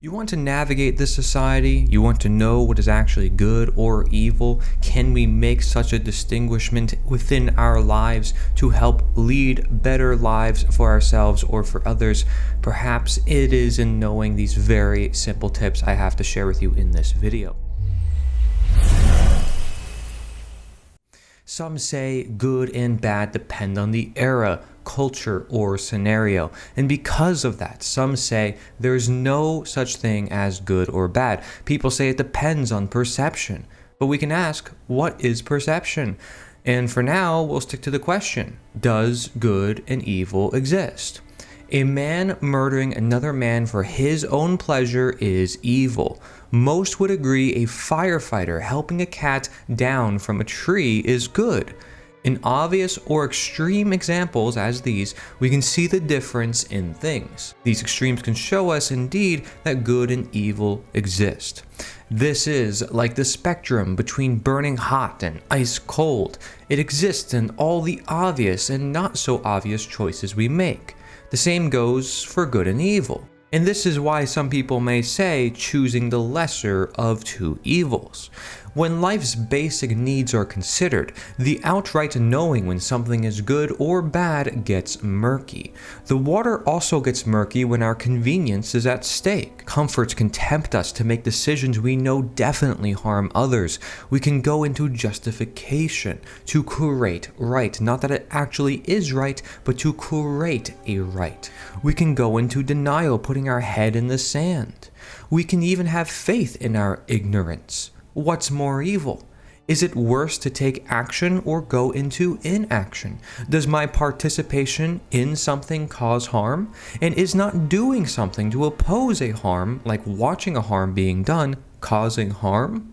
You want to navigate this society? You want to know what is actually good or evil? Can we make such a distinguishment within our lives to help lead better lives for ourselves or for others? Perhaps it is in knowing these very simple tips I have to share with you in this video. Some say good and bad depend on the era, culture, or scenario. And because of that, some say there's no such thing as good or bad. People say it depends on perception. But we can ask, what is perception? And for now, we'll stick to the question, does good and evil exist? A man murdering another man for his own pleasure is evil. Most would agree a firefighter helping a cat down from a tree is good. In obvious or extreme examples as these, we can see the difference in things. These extremes can show us indeed that good and evil exist. This is like the spectrum between burning hot and ice cold. It exists in all the obvious and not so obvious choices we make. The same goes for good and evil. And this is why some people may say choosing the lesser of two evils. When life's basic needs are considered, the outright knowing when something is good or bad gets murky. The water also gets murky when our convenience is at stake. Comforts can tempt us to make decisions we know definitely harm others. We can go into justification to create right, not that it actually is right, but to create a right. We can go into denial, putting our head in the sand. We can even have faith in our ignorance. What's more evil? Is it worse to take action or go into inaction? Does my participation in something cause harm? And is not doing something to oppose a harm, like watching a harm being done, causing harm?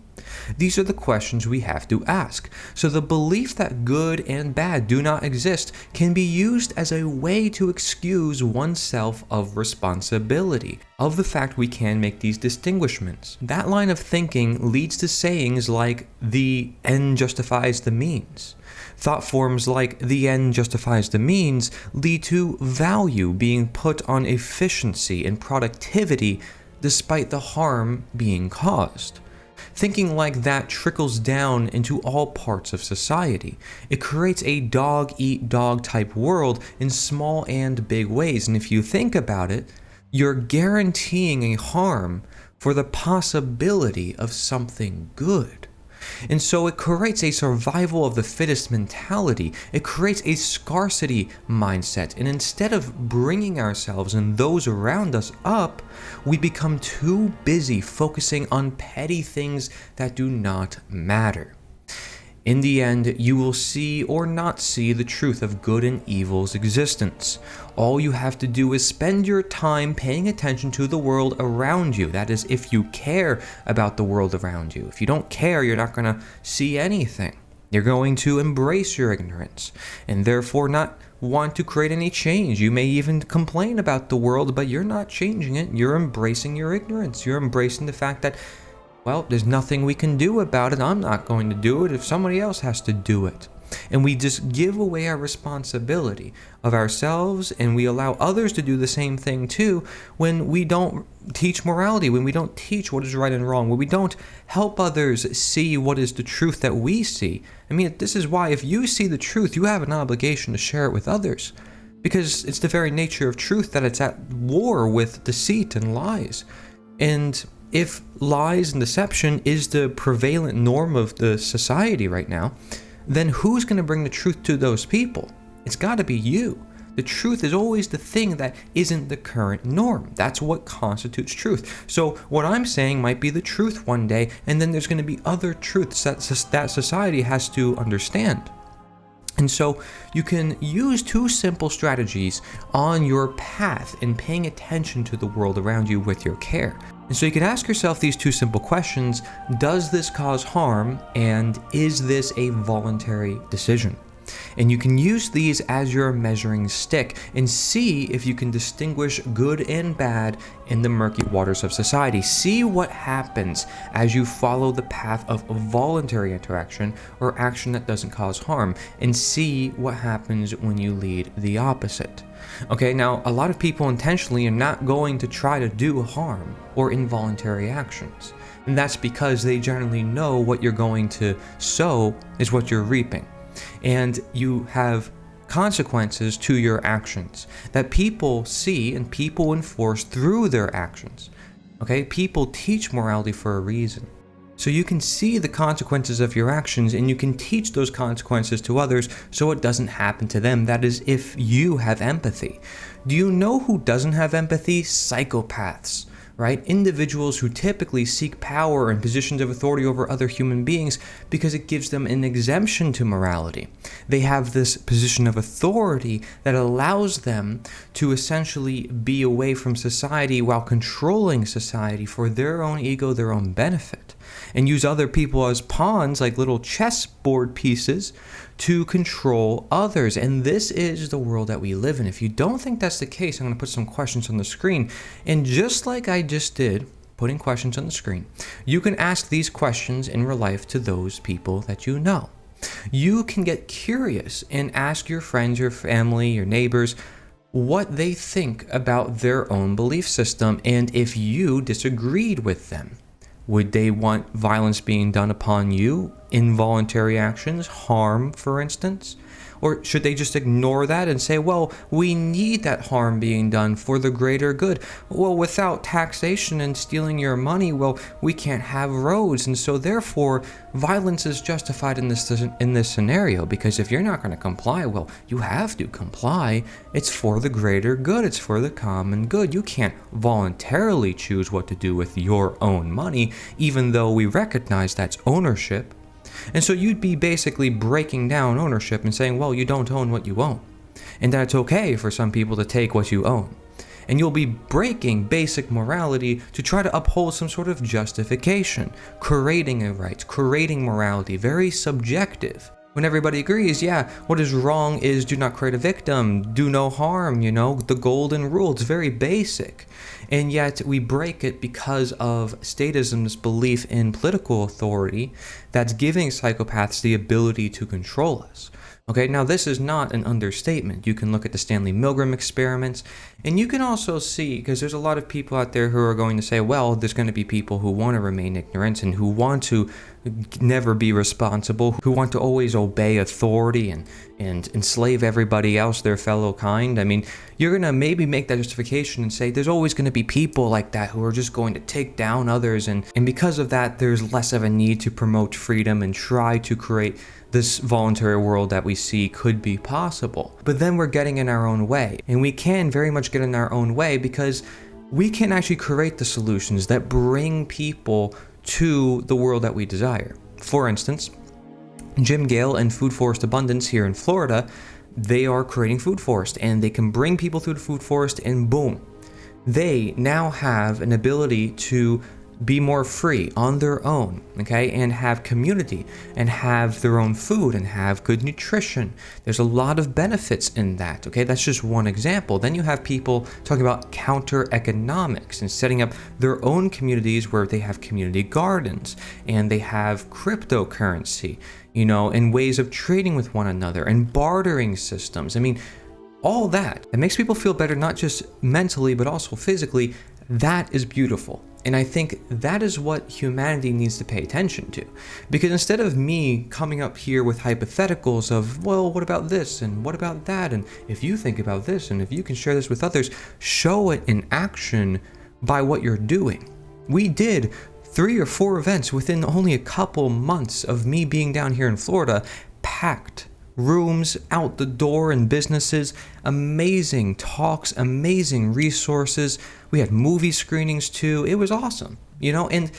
These are the questions we have to ask. So the belief that good and bad do not exist can be used as a way to excuse oneself of responsibility, of the fact we can make these distinguishments. That line of thinking leads to sayings like, the end justifies the means. Thought forms like the end justifies the means lead to value being put on efficiency and productivity despite the harm being caused. Thinking like that trickles down into all parts of society. It creates a dog-eat-dog type world in small and big ways, and if you think about it, you're guaranteeing a harm for the possibility of something good. And so it creates a survival of the fittest mentality. It creates a scarcity mindset. And instead of bringing ourselves and those around us up, we become too busy focusing on petty things that do not matter. In the end, you will see or not see the truth of good and evil's existence. All you have to do is spend your time paying attention to the world around you. That is, if you care about the world around you. If you don't care, you're not going to see anything. You're going to embrace your ignorance and therefore not want to create any change. You may even complain about the world, but you're not changing it. You're embracing your ignorance. You're embracing the fact that, well, there's nothing we can do about it. I'm not going to do it if somebody else has to do it. And we just give away our responsibility of ourselves, and we allow others to do the same thing too when we don't teach morality, when we don't teach what is right and wrong, when we don't help others see what is the truth that we see. I mean, this is why if you see the truth, you have an obligation to share it with others, because it's the very nature of truth that it's at war with deceit and lies. And if lies and deception is the prevalent norm of the society right now, then who's going to bring the truth to those people? It's got to be you. The truth is always the thing that isn't the current norm. That's what constitutes truth. So what I'm saying might be the truth one day, and then there's going to be other truths that society has to understand. And so you can use two simple strategies on your path in paying attention to the world around you with your care. And so you can ask yourself these two simple questions. Does this cause harm? And is this a voluntary decision? And you can use these as your measuring stick and see if you can distinguish good and bad in the murky waters of society. See what happens as you follow the path of voluntary interaction or action that doesn't cause harm, and see what happens when you lead the opposite. Okay, now a lot of people intentionally are not going to try to do harm or involuntary actions. And that's because they generally know what you're going to sow is what you're reaping. And you have consequences to your actions that people see and people enforce through their actions. Okay, people teach morality for a reason. So you can see the consequences of your actions and you can teach those consequences to others so it doesn't happen to them. That is, if you have empathy. Do you know who doesn't have empathy? Psychopaths. Right? Individuals who typically seek power and positions of authority over other human beings because it gives them an exemption to morality. They have this position of authority that allows them to essentially be away from society while controlling society for their own ego, their own benefit, and use other people as pawns, like little chessboard pieces, to control others. And this is the world that we live in. If you don't think that's the case, I'm going to put some questions on the screen. And just like I just did, putting questions on the screen, you can ask these questions in real life to those people that you know. You can get curious and ask your friends, your family, your neighbors, what they think about their own belief system, and if you disagreed with them. Would they want violence being done upon you? Involuntary actions, harm, for instance? Or should they just ignore that and say, well, we need that harm being done for the greater good? Well, without taxation and stealing your money, well, we can't have roads. And so therefore, violence is justified in this scenario, because if you're not going to comply, well, you have to comply. It's for the greater good. It's for the common good. You can't voluntarily choose what to do with your own money, even though we recognize that's ownership. And so you'd be basically breaking down ownership and saying, well, you don't own what you own, and that it's okay for some people to take what you own. And you'll be breaking basic morality to try to uphold some sort of justification, creating a right, creating morality, very subjective. When everybody agrees, yeah, what is wrong is do not create a victim, do no harm, the golden rule. It's very basic. And yet we break it because of statism's belief in political authority that's giving psychopaths the ability to control us. Okay, now this is not an understatement. You can look at the Stanley Milgram experiments, and you can also see, because there's a lot of people out there who are going to say, well, there's going to be people who want to remain ignorant and who want to never be responsible, who want to always obey authority and enslave everybody else, their fellow kind. I mean, you're going to maybe make that justification and say there's always going to be people like that who are just going to take down others, and because of that, there's less of a need to promote freedom and try to create this voluntary world that we see could be possible. But then we're getting in our own way, and we can very much get in our own way because we can actually create the solutions that bring people to the world that we desire. For instance, Jim Gale and Food Forest Abundance here in Florida, they are creating food forest, and they can bring people through the food forest, and boom, they now have an ability to be more free on their own, okay, and have community and have their own food and have good nutrition. There's a lot of benefits in that, okay? That's just one example. Then you have people talking about counter economics and setting up their own communities where they have community gardens and they have cryptocurrency, and ways of trading with one another and bartering systems. I mean, all that, it makes people feel better, not just mentally, but also physically. That is beautiful. And I think that is what humanity needs to pay attention to. Because instead of me coming up here with hypotheticals of, well, what about this? And what about that? And if you think about this, and if you can share this with others, show it in action by what you're doing. We did 3 or 4 events within only a couple months of me being down here in Florida, packed rooms out the door and businesses, amazing talks, amazing resources. We had movie screenings too. It was awesome, and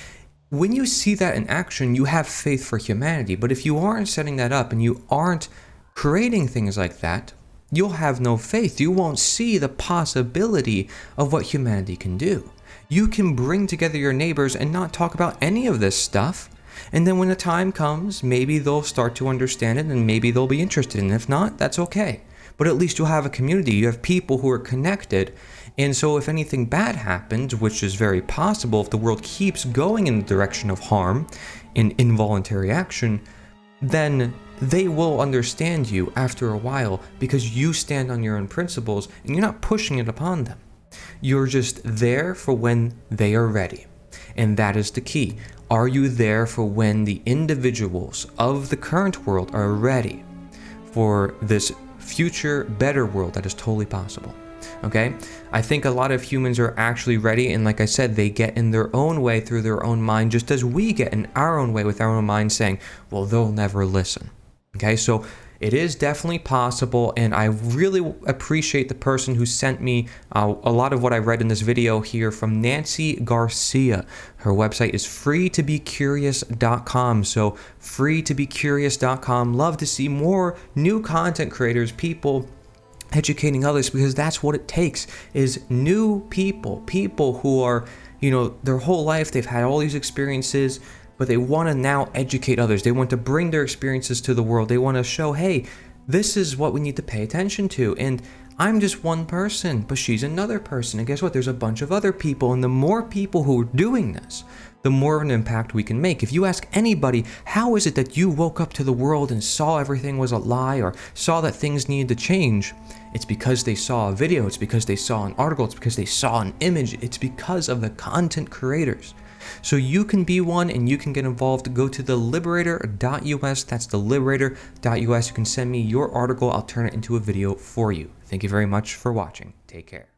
when you see that in action, you have faith for humanity. But if you aren't setting that up and you aren't creating things like that, you'll have no faith. You won't see the possibility of what humanity can do. You can bring together your neighbors and not talk about any of this stuff, And then when the time comes, maybe they'll start to understand it and maybe they'll be interested. And if not, that's okay. But at least you'll have a community. You have people who are connected. And so if anything bad happens, which is very possible if the world keeps going in the direction of harm and involuntary action, then they will understand you after a while because you stand on your own principles and you're not pushing it upon them. You're just there for when they are ready. And that is the key. Are you there for when the individuals of the current world are ready for this future, better world that is totally possible? Okay? I think a lot of humans are actually ready, and like I said, they get in their own way through their own mind, just as we get in our own way with our own mind saying, well, they'll never listen. Okay? So it is definitely possible, and I really appreciate the person who sent me a lot of what I read in this video here from Nancy Garcia. Her website is freetobecurious.com, so freetobecurious.com. Love to see more new content creators, people educating others, because that's what it takes, is new people who are, their whole life they've had all these experiences, but they want to now educate others. They want to bring their experiences to the world. They want to show, hey, this is what we need to pay attention to. And I'm just one person, but she's another person. And guess what? There's a bunch of other people. And the more people who are doing this, the more of an impact we can make. If you ask anybody, how is it that you woke up to the world and saw everything was a lie or saw that things needed to change? It's because they saw a video. It's because they saw an article. It's because they saw an image. It's because of the content creators. So you can be one and you can get involved. Go to theliberator.us. That's theliberator.us. You can send me your article. I'll turn it into a video for you. Thank you very much for watching. Take care.